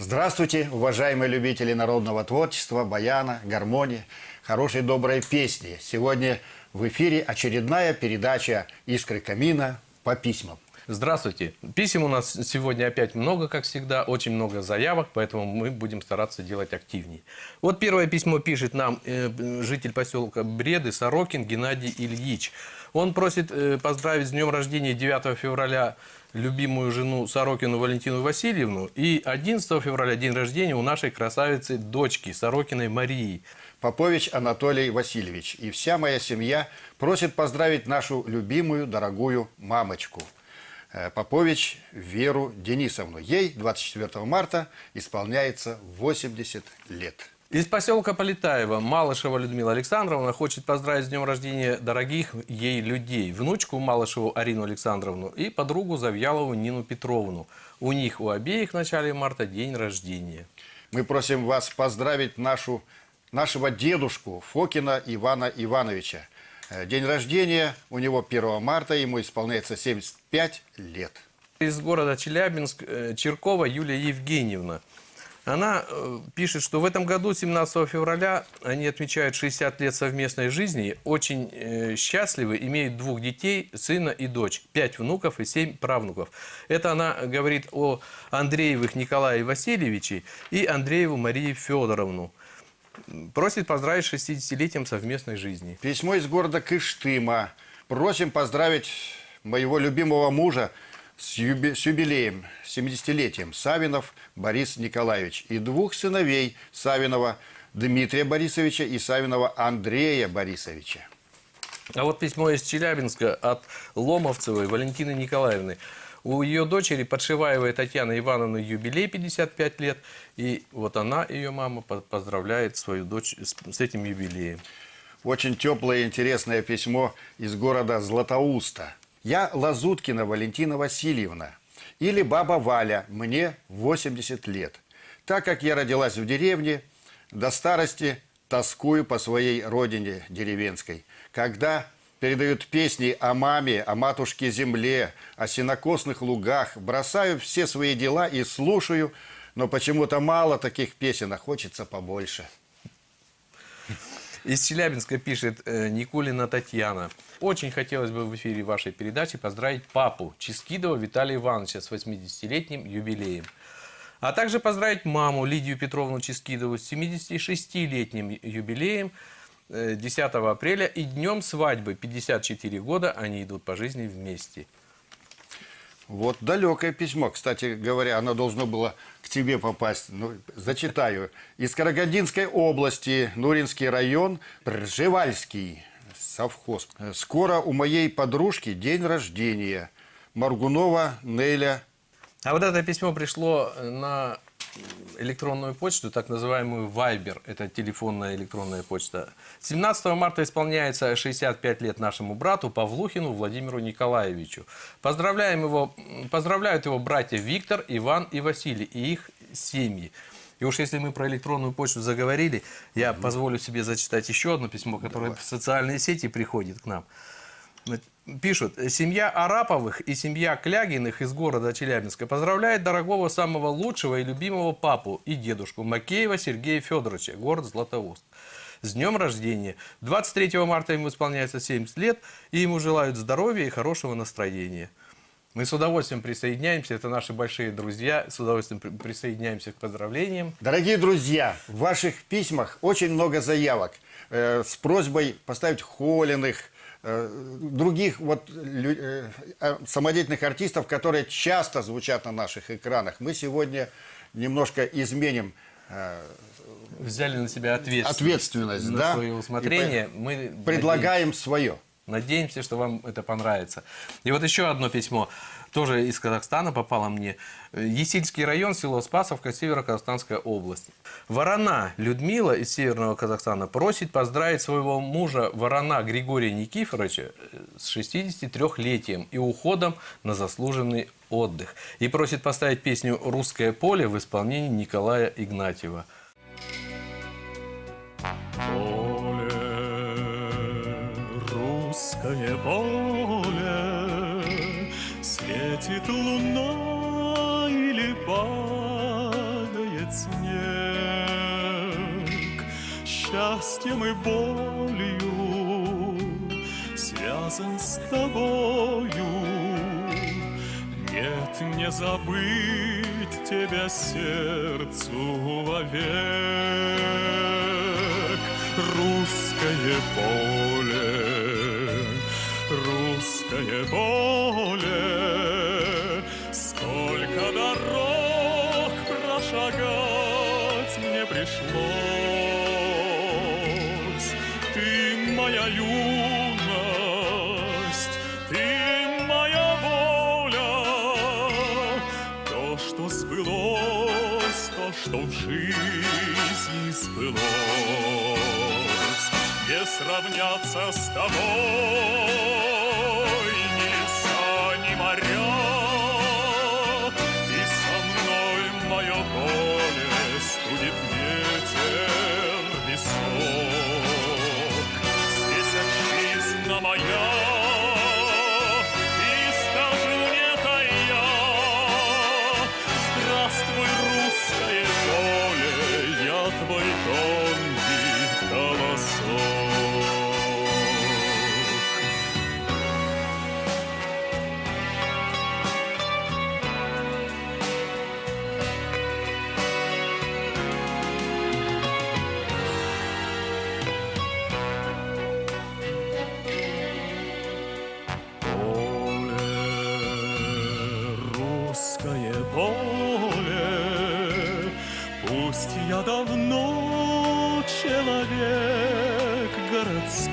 Здравствуйте, уважаемые любители народного творчества, баяна, гармонии, хорошей доброй песни. Сегодня в эфире очередная передача «Искры камина» по письмам. Здравствуйте. Писем у нас сегодня опять много, как всегда, очень много заявок, поэтому мы будем стараться делать активнее. Вот первое письмо пишет нам житель поселка Бреды Сорокин Геннадий Ильич. Он просит поздравить с днем рождения 9 февраля любимую жену Сорокину Валентину Васильевну и 11 февраля день рождения у нашей красавицы дочки Сорокиной Марии. Попович Анатолий Васильевич и вся моя семья просят поздравить нашу любимую, дорогую мамочку. Попович Веру Денисовну. Ей 24 марта исполняется 80 лет. Из поселка Полетаева Малышева Людмила Александровна хочет поздравить с днем рождения дорогих ей людей. Внучку Малышеву Арину Александровну и подругу Завьялову Нину Петровну. У них у обеих в начале марта день рождения. Мы просим вас поздравить нашего дедушку Фокина Ивана Ивановича. День рождения у него 1 марта, ему исполняется 75 лет. Из города Челябинск Черкова Юлия Евгеньевна. Она пишет, что в этом году, 17 февраля, они отмечают 60 лет совместной жизни, очень счастливы, имеют 2 детей, сына и дочь, 5 внуков и 7 правнуков. Это она говорит о Андреевых Николае Васильевиче и Андрееву Марии Федоровну. Просит поздравить с 60-летием совместной жизни. Письмо из города Кыштыма. Просим поздравить моего любимого мужа с юбилеем, 70-летием, Савинов Борис Николаевич. И 2 сыновей Савинова Дмитрия Борисовича и Савинова Андрея Борисовича. А вот письмо из Челябинска от Ломовцевой Валентины Николаевны. У ее дочери Подшиваевой Татьяны Ивановны юбилей 55 лет. И вот она, ее мама, поздравляет свою дочь с этим юбилеем. Очень теплое и интересное письмо из города Златоуста. Я Лазуткина Валентина Васильевна, или баба Валя, мне 80 лет. Так как я родилась в деревне, до старости тоскую по своей родине деревенской. Когда передают песни о маме, о матушке земле, о сенокосных лугах, бросаю все свои дела и слушаю, но почему-то мало таких песен, а хочется побольше. Из Челябинска пишет Никулина Татьяна. Очень хотелось бы в эфире вашей передачи поздравить папу Ческидова Виталия Ивановича с 80-летним юбилеем. А также поздравить маму Лидию Петровну Ческидову с 76-летним юбилеем 10 апреля и днем свадьбы. 54 года они идут по жизни вместе. Вот далекое письмо. Кстати говоря, оно должно было к тебе попасть. Ну, зачитаю. Из Карагандинской области, Нуринский район, Пржевальский совхоз. Скоро у моей подружки день рождения. Маргунова Неля. А вот это письмо пришло на электронную почту, так называемую Viber. Это телефонная электронная почта. 17 марта исполняется 65 лет нашему брату Павлухину Владимиру Николаевичу. Поздравляют его братья Виктор, Иван и Василий и их семьи. И уж если мы про электронную почту заговорили, я позволю себе зачитать еще одно письмо, которое в социальные сети приходит к нам. Пишут: семья Араповых и семья Клягиных из города Челябинска поздравляет дорогого, самого лучшего и любимого папу и дедушку Макеева Сергея Федоровича, город Златоуст. С днем рождения. 23 марта ему исполняется 70 лет, и ему желают здоровья и хорошего настроения. Мы с удовольствием присоединяемся, это наши большие друзья, с удовольствием присоединяемся к поздравлениям. Дорогие друзья, в ваших письмах очень много заявок с просьбой поставить Холиных, других самодеятельных артистов, которые часто звучат на наших экранах. Мы сегодня немножко изменим. Взяли на себя ответственность на свое усмотрение. Мы предлагаем свое. Надеемся, что вам это понравится. И вот еще одно письмо, тоже из Казахстана попало мне. Есильский район, село Спасовка, Северо-Казахстанская область. Ворона Людмила из Северного Казахстана просит поздравить своего мужа Ворона Григория Никифоровича с 63-летием и уходом на заслуженный отдых. И просит поставить песню «Русское поле» в исполнении Николая Игнатьева. Русское поле, светит луна или падает снег, счастьем и болью связан с тобою. Нет, не забыть тебя сердцу вовек. Русское поле, сколько дорог прошагать мне пришлось. Ты моя юность, ты моя воля, то, что сбылось, то, что в жизни сбылось, не сравняться с тобой ни леса, ни моря. И со мной мое поле студит ветер висок. Здесь отчизна моя, и скажу не тая: здравствуй, русское поле, я твой тонкий колосок. Русское поле, пусть я давно человек городской,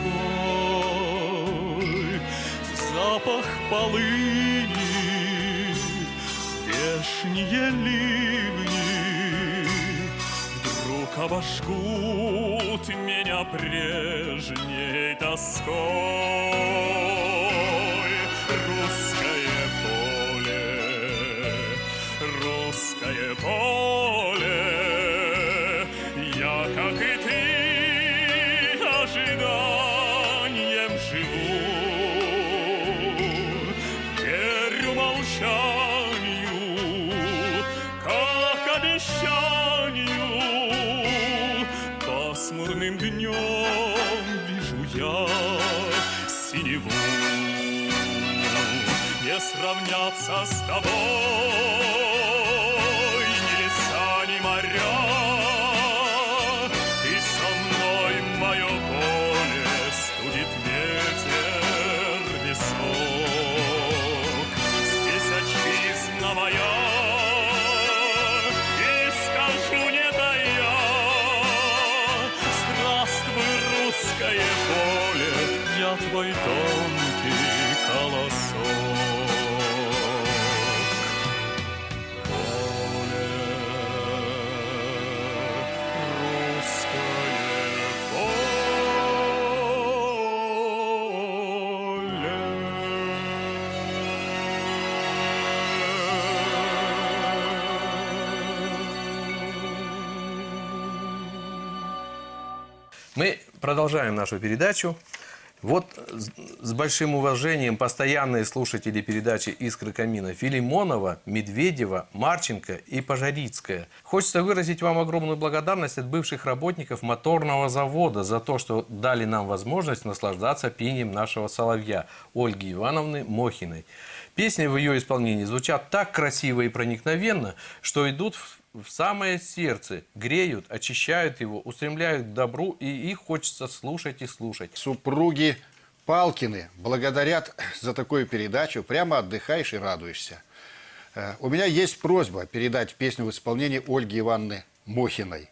запах полыни, вешние ливни вдруг обожгут меня прежней тоской. Русское поле, я, как и ты, ожиданием живу. Верю молчанию, как обещанию. Пасмурным днем вижу я синеву. Не сравняться с тобой ни леса, ни моря. И со мной мое поле студит ветер висок. Здесь отчизна моя, и скажу не тая: здравствуй, русское поле, я твой тонкий колосок. Мы продолжаем нашу передачу. Вот с большим уважением постоянные слушатели передачи «Искры камина» Филимонова, Медведева, Марченко и Пожарицкая. Хочется выразить вам огромную благодарность от бывших работников моторного завода за то, что дали нам возможность наслаждаться пением нашего соловья Ольги Ивановны Мохиной. Песни в ее исполнении звучат так красиво и проникновенно, что идут в самое сердце, греют, очищают его, устремляют к добру, и их хочется слушать и слушать. Супруги Палкины благодарят за такую передачу. Прямо отдыхаешь и радуешься. У меня есть просьба передать песню в исполнении Ольги Ивановны Мохиной.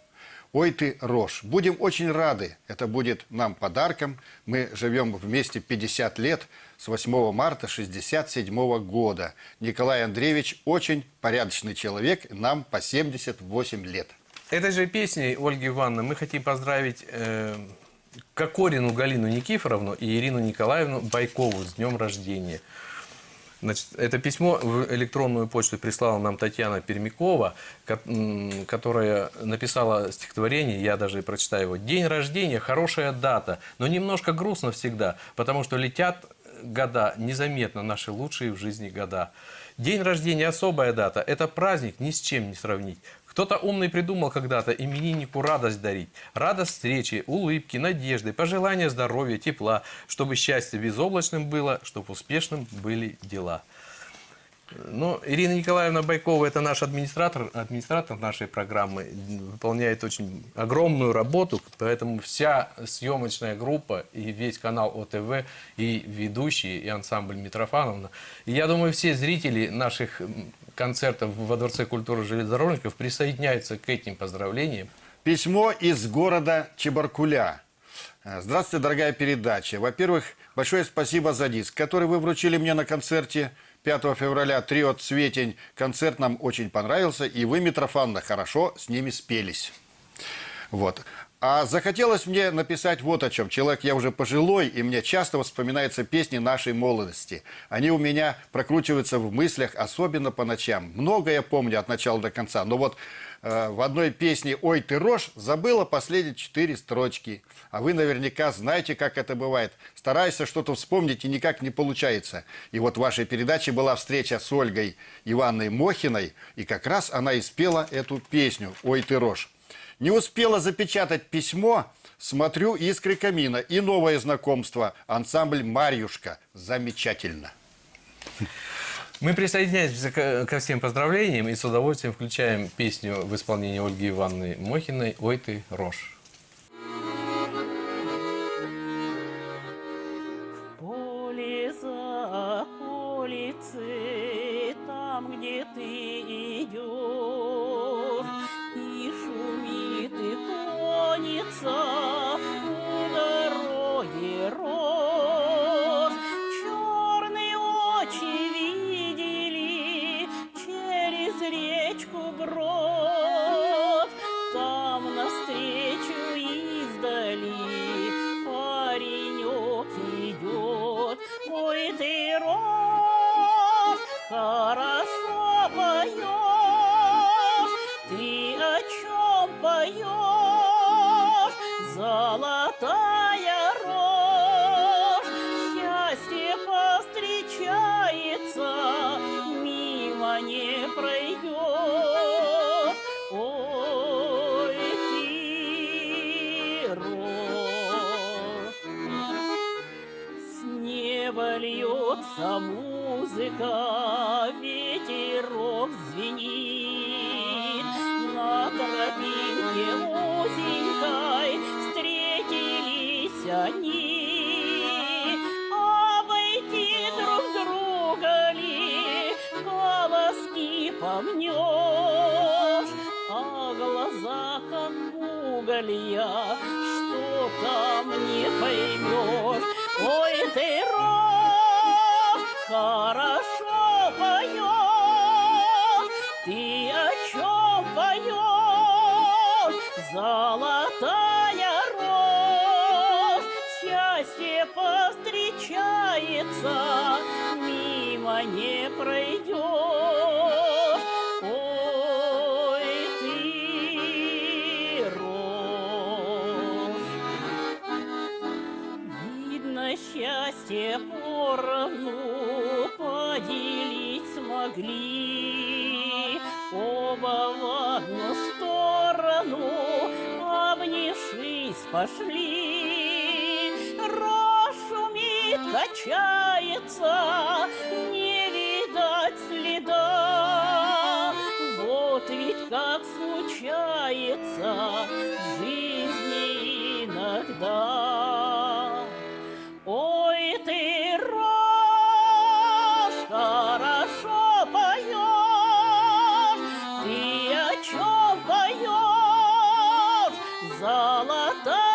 «Ой ты, рожь». Будем очень рады. Это будет нам подарком. Мы живем вместе 50 лет с 8 марта 1967 года. Николай Андреевич очень порядочный человек. Нам по 78 лет. Этой же песней, Ольги Ивановны, мы хотим поздравить Кокорину Галину Никифоровну и Ирину Николаевну Байкову с днем рождения. Значит, это письмо в электронную почту прислала нам Татьяна Пермякова, которая написала стихотворение, я даже прочитаю его. «День рождения – хорошая дата, но немножко грустно всегда, потому что летят года незаметно, наши лучшие в жизни года. День рождения – особая дата, это праздник ни с чем не сравнить. Кто-то умный придумал когда-то имениннику радость дарить. Радость встречи, улыбки, надежды, пожелания здоровья, тепла, чтобы счастье безоблачным было, чтобы успешным были дела. Ну, Ирина Николаевна Байкова – это наш администратор нашей программы, выполняет очень огромную работу, поэтому вся съемочная группа и весь канал ОТВ, и ведущие, и ансамбль Митрофановна. И я думаю, все зрители наших концертов во Дворце культуры железнодорожников присоединяются к этим поздравлениям. Письмо из города Чебаркуля. Здравствуйте, дорогая передача. Во-первых, большое спасибо за диск, который вы вручили мне на концерте 5 февраля. Трио «Цветень». Концерт нам очень понравился, и вы, Митрофановна, хорошо с ними спелись. Вот. А захотелось мне написать вот о чем. Человек я уже пожилой, и мне часто вспоминаются песни нашей молодости. Они у меня прокручиваются в мыслях, особенно по ночам. Много я помню от начала до конца. Но вот в одной песне «Ой, ты рожь» забыла последние 4 строчки. А вы наверняка знаете, как это бывает. Стараешься что-то вспомнить, и никак не получается. И вот в вашей передаче была встреча с Ольгой Ивановной Мохиной, и как раз она и спела эту песню «Ой, ты рожь». Не успела запечатать письмо, смотрю «Искры камина» и новое знакомство. Ансамбль «Марьюшка». Замечательно. Мы присоединяемся ко всем поздравлениям и с удовольствием включаем песню в исполнении Ольги Ивановны Мохиной «Ой, ты рожь». В поле за околицей, там, где ты идешь, и шумит, и клонится у дороги рожь. Черные очи видели через речку брод, там навстречу издали паренек идет. Ой, ты рожь, хорошо поешь, ты о чем поешь? Золотая рожь, счастье повстречается, мимо не пройдешь. Ой, ты рожь. С неба льется музыка, ветерок звенит. На тропинке узенькой встретились они. Обойти друг друга ли, колоски помнешь? А глаза как уголья, что там не поймешь. Ой, ты рожь, хорошо поешь, ты о чем поешь? Золотая рожь, счастье повстречается, мимо не пройдешь. Ой, ты рожь. Видно, счастье поровну поделить смогли, оба в одну сторону, обнявшись, пошли. Рожь шумит, качается, не видать следа. Вот ведь как случается в жизни иногда. Ой, ты рожь, хорошо поешь, ты о чем поешь? Золотая